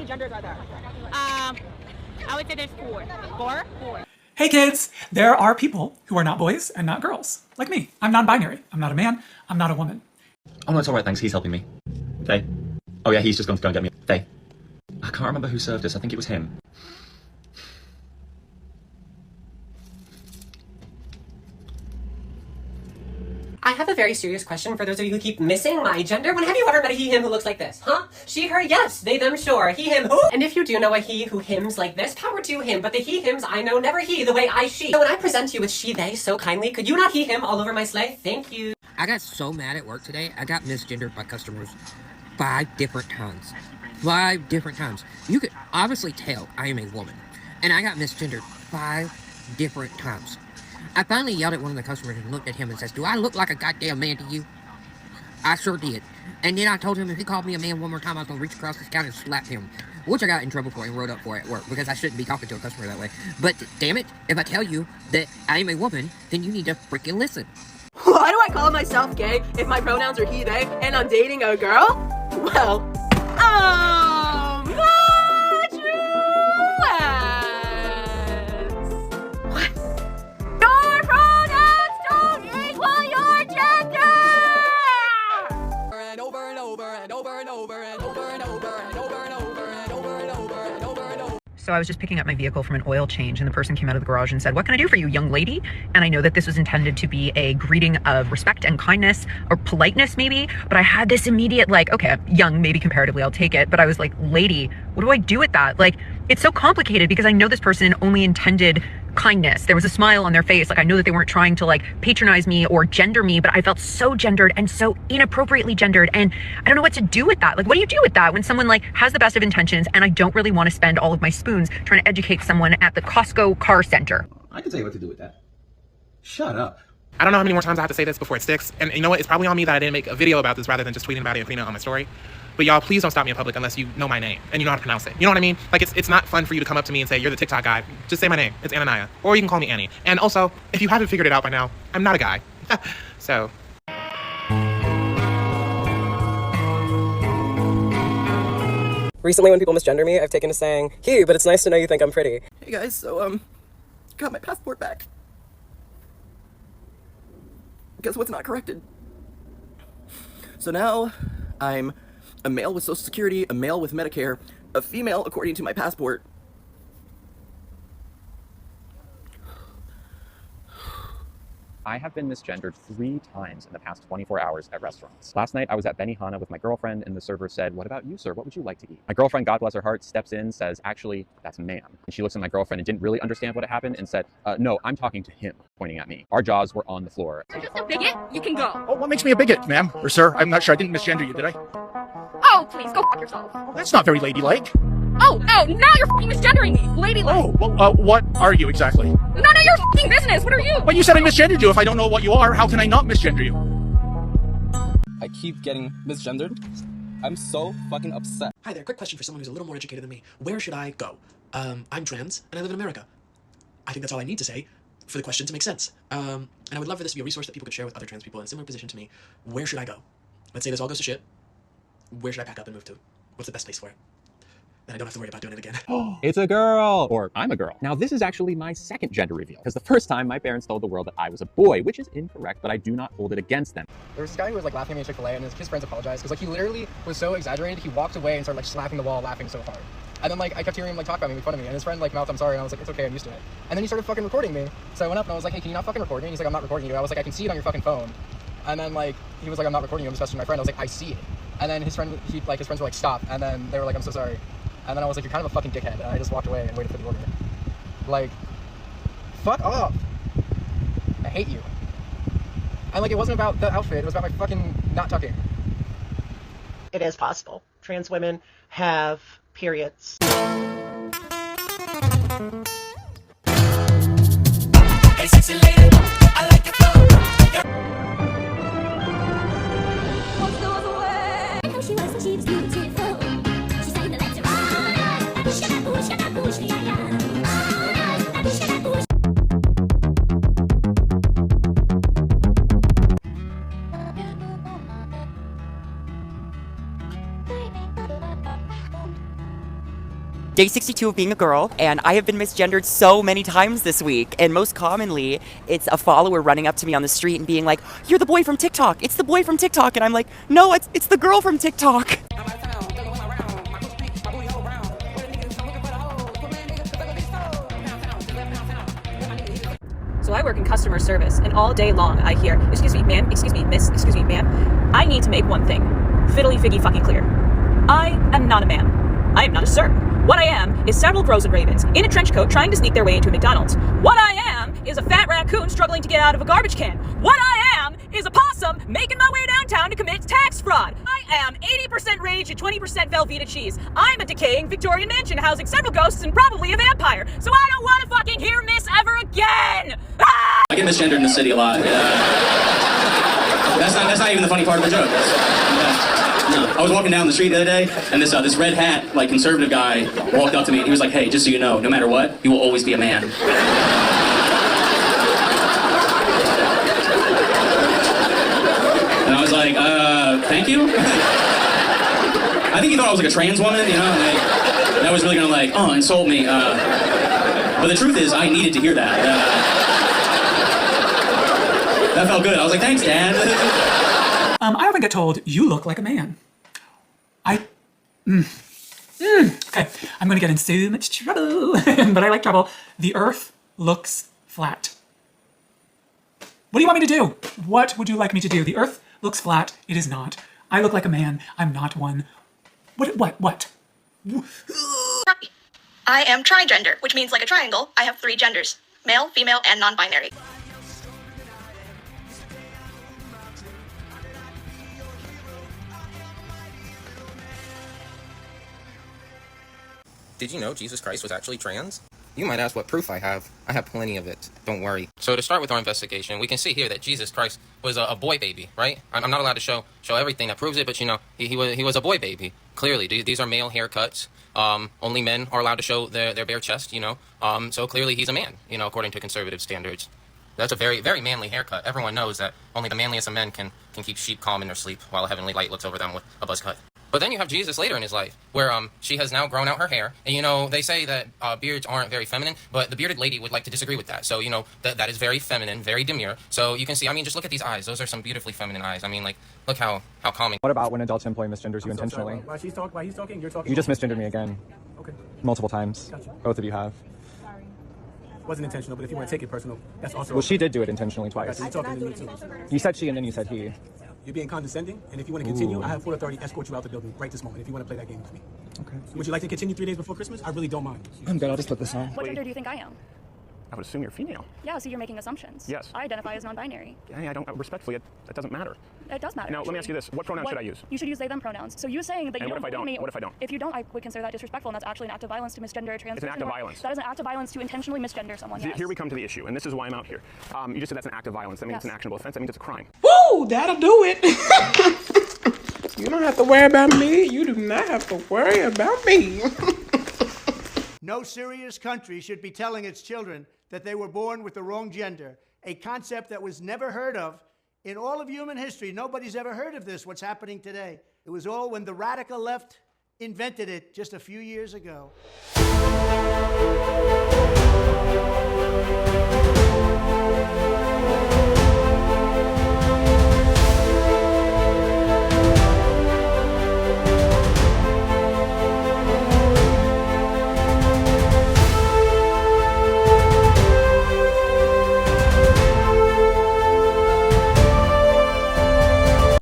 genders are there? I would say there's four. Four? Hey kids, there are people who are not boys and not girls, like me. I'm non-binary. I'm not a man. I'm not a woman. Oh no, it's alright, thanks. He's helping me. Faye. Oh yeah, he's just going to go and get me. Faye. I can't remember who served us. I think it was him. I have a very serious question for those of you who keep missing my gender. When have you ever met a he, him who looks like this? Huh? She, her, yes. They, them, sure. He, him, who? And if you do know a he who hims like this, power to him. But the he, hims I know, never he, the way I, she. So when I present you with she, they so kindly, could you not he, him all over my sleigh? Thank you. I got so mad at work today, I got misgendered by customers 5 different times. 5 different times. You could obviously tell I am a woman. And I got misgendered 5 different times. I finally yelled at one of the customers and looked at him and says, "Do I look like a goddamn man to you?" I sure did. And then I told him if he called me a man one more time, I was going to reach across his counter and slap him. Which I got in trouble for and wrote up for at work, because I shouldn't be talking to a customer that way. But damn it, if I tell you that I am a woman, then you need to freaking listen. Why do I call myself gay if my pronouns are he, they, and I'm dating a girl? Well, much what? Your pronouns don't equal your gender! And over and over and over and over and over and over and over and over and over and over and over and over. So I was just picking up my vehicle from an oil change and the person came out of the garage and said, "What can I do for you, young lady?" And I know that this was intended to be a greeting of respect and kindness or politeness maybe, but I had this immediate like, okay, young, maybe comparatively, I'll take it. But I was like, lady, what do I do with that? Like, it's so complicated because I know this person only intended kindness. There was a smile on their face. Like, I know that they weren't trying to like patronize me or gender me, but I felt so gendered and so inappropriately gendered. And I don't know what to do with that. Like, what do you do with that when someone like has the best of intentions and I don't really want to spend all of my spoons trying to educate someone at the Costco car center? I can tell you what to do with that. Shut up. I don't know how many more times I have to say this before it sticks. And you know what? It's probably on me that I didn't make a video about this rather than just tweeting about it and putting it on my story. But y'all, please don't stop me in public unless you know my name and you know how to pronounce it. You know what I mean? Like, it's not fun for you to come up to me and say, "You're the TikTok guy." Just say my name. It's Ananiah. Or you can call me Annie. And also, if you haven't figured it out by now, I'm not a guy. So. Recently, when people misgender me, I've taken to saying, "He, but it's nice to know you think I'm pretty." Hey guys, so got my passport back. Guess what's not corrected? So now I'm a male with Social Security, a male with Medicare, a female according to my passport. I have been misgendered 3 times in the past 24 hours at restaurants. Last night I was at Benihana with my girlfriend and the server said, "What about you, sir? What would you like to eat?" My girlfriend, God bless her heart, steps in, says, "Actually, that's ma'am." And she looks at my girlfriend and didn't really understand what had happened and said, "No, I'm talking to him," pointing at me. Our jaws were on the floor. You're just a bigot? You can go. Oh, what makes me a bigot, ma'am? Or sir? I'm not sure. I didn't misgender you, did I? Oh, please, go fuck yourself. Oh, that's not very ladylike. Oh, now you're fucking misgendering me. Ladylike. Oh, well, what are you exactly? None of your fucking business. What are you? But you said I misgendered you. If I don't know what you are, how can I not misgender you? I keep getting misgendered. I'm so fucking upset. Hi there, quick question for someone who's a little more educated than me. Where should I go? I'm trans, and I live in America. I think that's all I need to say for the question to make sense. And I would love for this to be a resource that people could share with other trans people in a similar position to me. Where should I go? Let's say this all goes to shit. Where should I pack up and move to? What's the best place for it? Then I don't have to worry about doing it again. It's a girl! Or I'm a girl. Now this is actually my second gender reveal, because the first time my parents told the world that I was a boy, which is incorrect, but I do not hold it against them. There was this guy who was like laughing at me at Chick-fil-A and his friends apologized because like he literally was so exaggerated, he walked away and started like slapping the wall laughing so hard. And then like I kept hearing him like talk about me, make fun of me, and his friend like mouthed, "I'm sorry," and I was like, "It's okay, I'm used to it." And then he started fucking recording me. So I went up and I was like, "Hey, can you not fucking record me?" And he's like, "I'm not recording you." I was like, "I can see it on your fucking phone." And then like he was like, "I'm not recording you, I'm just messaging my friend." I was like, "I see it." And then his friends were like, "Stop." And then they were like, "I'm so sorry." And then I was like, "You're kind of a fucking dickhead." And I just walked away and waited for the order. Like, fuck off. I hate you. And like, it wasn't about the outfit, it was about my fucking not tucking. It is possible. Trans women have periods. Hey, sexy lady, I like your flow. She was when she was beautiful. She sang the letter right. Shut up, day 62 of being a girl, and I have been misgendered so many times this week. And most commonly, it's a follower running up to me on the street and being like, "You're the boy from TikTok. It's the boy from TikTok." And I'm like, "No, it's the girl from TikTok." So I work in customer service, and all day long I hear, "Excuse me, ma'am, excuse me, miss, excuse me, ma'am." I need to make one thing fiddly figgy fucking clear. I am not a man. I am not a sir. What I am is several crows and ravens in a trench coat trying to sneak their way into a McDonald's. What I am is a fat raccoon struggling to get out of a garbage can. What I am is a possum making my way downtown to commit tax fraud. I am 80% rage and 20% Velveeta cheese. I'm a decaying Victorian mansion housing several ghosts and probably a vampire. So I don't want to fucking hear miss ever again. Ah! I get misgendered in the city a lot. That's not even the funny part of the joke. No. I was walking down the street the other day, and this red hat, like, conservative guy walked up to me, and he was like, "Hey, just so you know, no matter what, you will always be a man." And I was like, thank you? I think he thought I was like a trans woman, you know, like, that was really gonna, like, insult me. But the truth is, I needed to hear that. That felt good. I was like, thanks, Dad. I often get told, "You look like a man." Okay, I'm gonna get in so much trouble, but I like trouble. The earth looks flat. What do you want me to do? What would you like me to do? The earth looks flat. It is not. I look like a man. I'm not one. What? I am trigender, which means like a triangle, I have 3 genders. Male, female, and non-binary. Did you know Jesus Christ was actually trans? You might ask what proof I have. I have plenty of it. Don't worry. So to start with our investigation, we can see here that Jesus Christ was a boy baby, right? I'm not allowed to show everything that proves it, but you know, he was a boy baby. Clearly, these are male haircuts. Only men are allowed to show their bare chest, you know. So clearly he's a man, you know, according to conservative standards. That's a very, very manly haircut. Everyone knows that only the manliest of men can keep sheep calm in their sleep while a heavenly light looks over them with a buzz cut. But then you have Jesus later in his life, where she has now grown out her hair, and you know they say that beards aren't very feminine, but the bearded lady would like to disagree with that. So you know that is very feminine, very demure. So you can see, I mean, just look at these eyes; those are some beautifully feminine eyes. I mean, like, look how calming. What about when adults employ misgenders you intentionally? While he's talking, you're talking. You just misgendered me again. Okay. Multiple times. Gotcha. Both of you have. Sorry. Wasn't intentional, but if you want to take it personal, that's also. Well, she did do it intentionally twice. You're talking to me too. You said she and then you said he. You're being condescending, and if you want to continue, I have full authority to escort you out the building right this moment if you want to play that game with me. Okay. Would you like to continue 3 days before Christmas? I really don't mind. I'm good. I'll just put this on. What gender do you think I am? I would assume you're female. Yeah, so you're making assumptions. Yes. I identify as non-binary. I don't. Respectfully, that doesn't matter. It does matter. Now, let me ask you this. What pronoun should I use? You should use they, them pronouns. So you saying that And you what if I don't? Me, What if I don't? If you don't, I would consider that disrespectful, and that's actually an act of violence to misgender a trans It's an act of violence. That is an act of violence to intentionally misgender someone, yes. Here we come to the issue, and this is why I'm out here. You just said that's an act of violence. That means it's an actionable offense. That means it's a crime. Woo! That'll do it. You don't have to worry about me. You do not have to worry about me. No serious country should be telling its children that they were born with the wrong gender, a concept that was never heard of in all of human history. Nobody's ever heard of this, what's happening today. It was all when the radical left invented it just a few years ago.